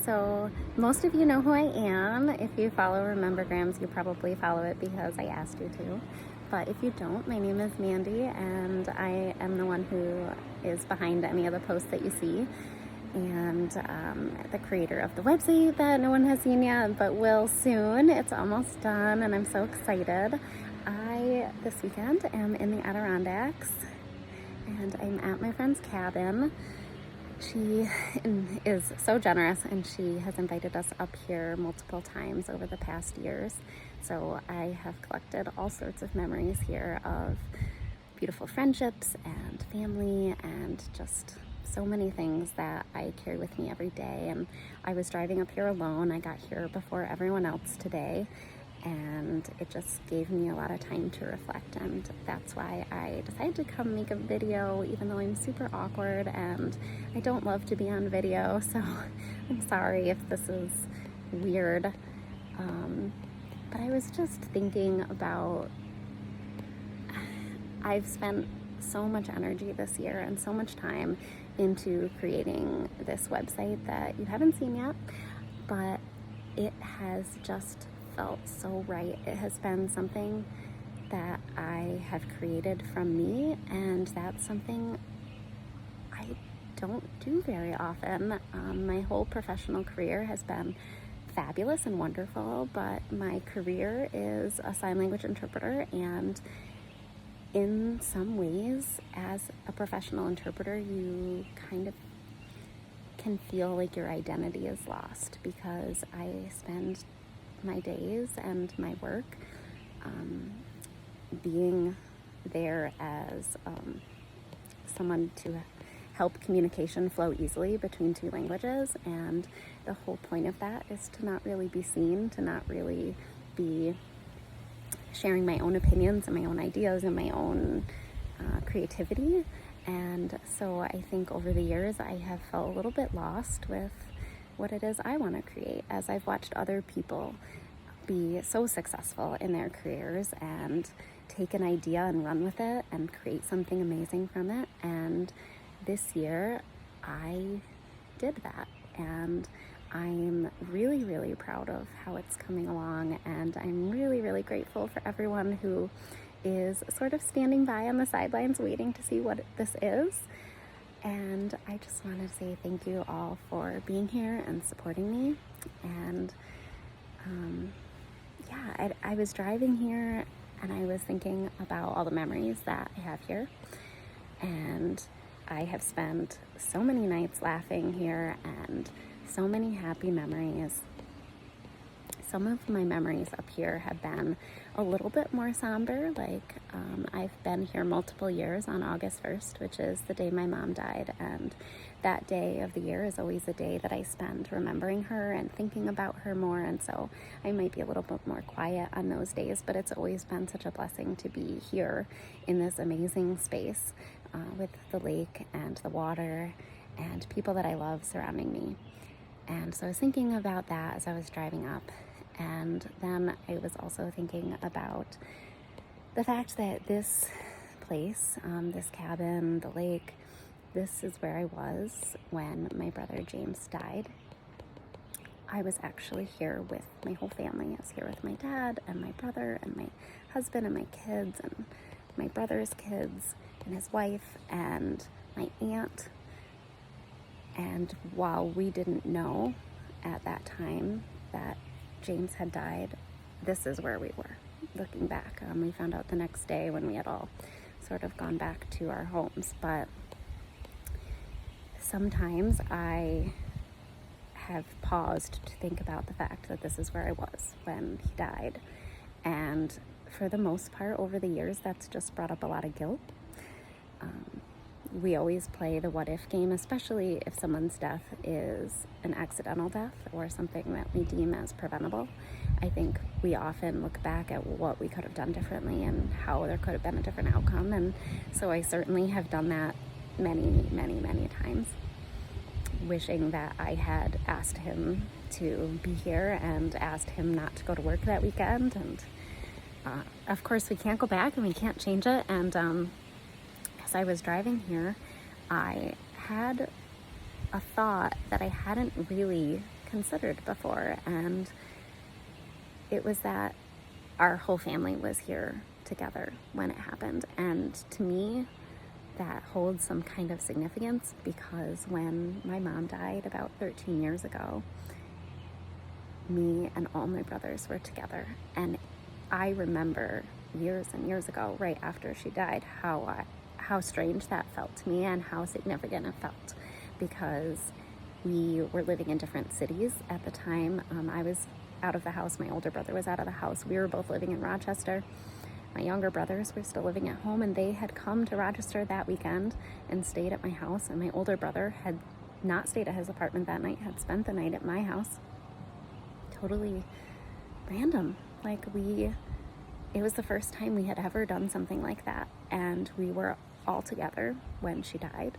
So most of you know who I am. If you follow Remembergrams, you probably follow it because I asked you to. But if you don't, my name is Mandy, and I am the one who is behind any of the posts that you see, and the creator of the website that no one has seen yet, but will soon. It's almost done, and I'm so excited. I, this weekend, am in the Adirondacks, and I'm at my friend's cabin. She is so generous, and she has invited us up here multiple times over the past years. So I have collected all sorts of memories here of beautiful friendships and family and just so many things that I carry with me every day. And I was driving up here alone. I got here before everyone else today, and it just gave me a lot of time to reflect, and that's why I decided to come make a video, even though I'm super awkward and I don't love to be on video, so I'm sorry if this is weird. But I was just thinking about, I've spent so much energy this year and so much time into creating this website that you haven't seen yet, but it has just felt so right. It has been something that I have created from me, and that's something I don't do very often. My whole professional career has been fabulous and wonderful, but my career is a sign language interpreter, and in some ways, as a professional interpreter, you kind of can feel like your identity is lost, because I spend my days and my work being there as someone to help communication flow easily between two languages, and the whole point of that is to not really be seen, to not really be sharing my own opinions and my own ideas and my own creativity. And so I think over the years I have felt a little bit lost with what it is I want to create, as I've watched other people be so successful in their careers and take an idea and run with it and create something amazing from it. And this year I did that, and I'm really, really proud of how it's coming along, and I'm really, really grateful for everyone who is sort of standing by on the sidelines waiting to see what this is. And I just want to say thank you all for being here and supporting me. And I was driving here and I was thinking about all the memories that I have here. And I have spent so many nights laughing here and so many happy memories. Some of my memories up here have been a little bit more somber, like I've been here multiple years on August 1st, which is the day my mom died, and that day of the year is always a day that I spend remembering her and thinking about her more, and so I might be a little bit more quiet on those days, but it's always been such a blessing to be here in this amazing space with the lake and the water and people that I love surrounding me. And so I was thinking about that as I was driving up. And then I was also thinking about the fact that this place, this cabin, the lake, this is where I was when my brother James died. I was actually here with my whole family. I was here with my dad and my brother and my husband and my kids and my brother's kids and his wife and my aunt. And while we didn't know at that time that James had died, this is where we were. Looking back, we found out the next day when we had all sort of gone back to our homes. But sometimes I have paused to think about the fact that this is where I was when he died. And for the most part, over the years, that's just brought up a lot of guilt. We always play the what if game, especially if someone's death is an accidental death or something that we deem as preventable. I think we often look back at what we could have done differently and how there could have been a different outcome. And so I certainly have done that many, many, many times, wishing that I had asked him to be here and asked him not to go to work that weekend. And of course we can't go back and we can't change it. And as I was driving here, I had a thought that I hadn't really considered before. And it was that our whole family was here together when it happened. And to me, that holds some kind of significance, because when my mom died about 13 years ago, me and all my brothers were together. And I remember years and years ago, right after she died, how strange that felt to me and how significant it felt, because we were living in different cities at the time. I was out of the house. My older brother was out of the house. We were both living in Rochester. My younger brothers were still living at home, and they had come to Rochester that weekend and stayed at my house. And my older brother had not stayed at his apartment that night, had spent the night at my house. Totally random. It was the first time we had ever done something like that. And we were all together when she died.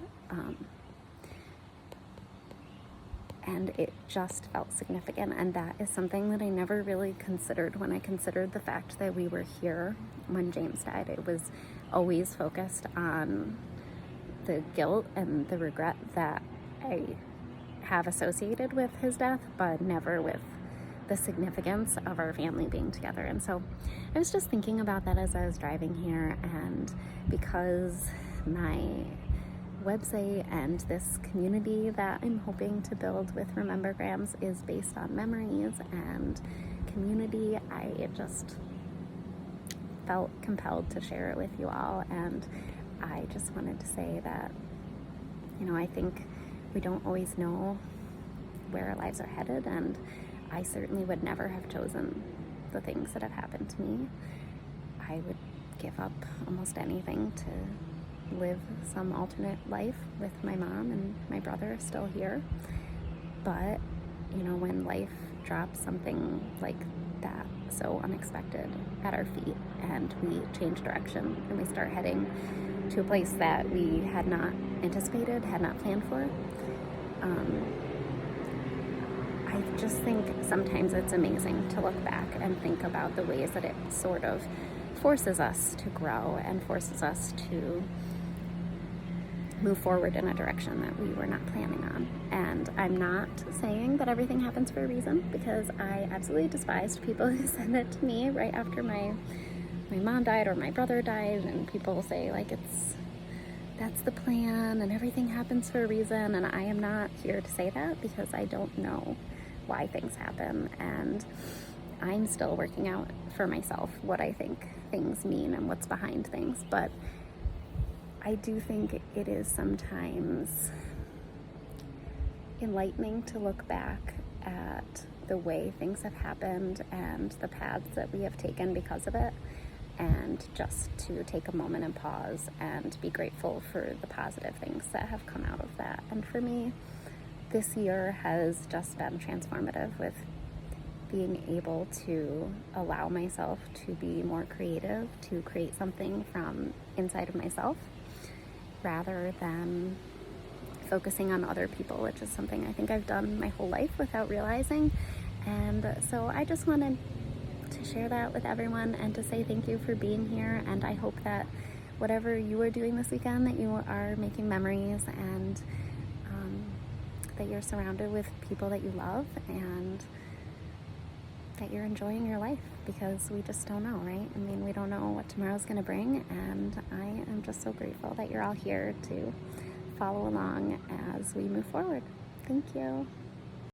And it just felt significant. And that is something that I never really considered when I considered the fact that we were here when James died. It was always focused on the guilt and the regret that I have associated with his death, but never with the significance of our family being together. And so I was just thinking about that as I was driving here. And because my website and this community that I'm hoping to build with Remembergrams is based on memories and community, I just felt compelled to share it with you all. And I just wanted to say that, I think we don't always know where our lives are headed, and I certainly would never have chosen the things that have happened to me. I would give up almost anything to live some alternate life with my mom and my brother still here. But, when life drops something like that, so unexpected at our feet, and we change direction and we start heading to a place that we had not anticipated, had not planned for, I just think sometimes it's amazing to look back and think about the ways that it sort of forces us to grow and forces us to move forward in a direction that we were not planning on. And I'm not saying that everything happens for a reason, because I absolutely despised people who said that to me right after my mom died or my brother died, and people say that's the plan and everything happens for a reason. And I am not here to say that, because I don't know why things happen, and I'm still working out for myself what I think things mean and what's behind things. But I do think it is sometimes enlightening to look back at the way things have happened and the paths that we have taken because of it, and just to take a moment and pause and be grateful for the positive things that have come out of that. And for me, this year has just been transformative, with being able to allow myself to be more creative, to create something from inside of myself, rather than focusing on other people, which is something I think I've done my whole life without realizing. And so I just wanted to share that with everyone and to say thank you for being here. And I hope that whatever you are doing this weekend, that you are making memories, and that you're surrounded with people that you love, and that you're enjoying your life, because we just don't know, right? I mean, we don't know what tomorrow's going to bring, and I am just so grateful that you're all here to follow along as we move forward. Thank you.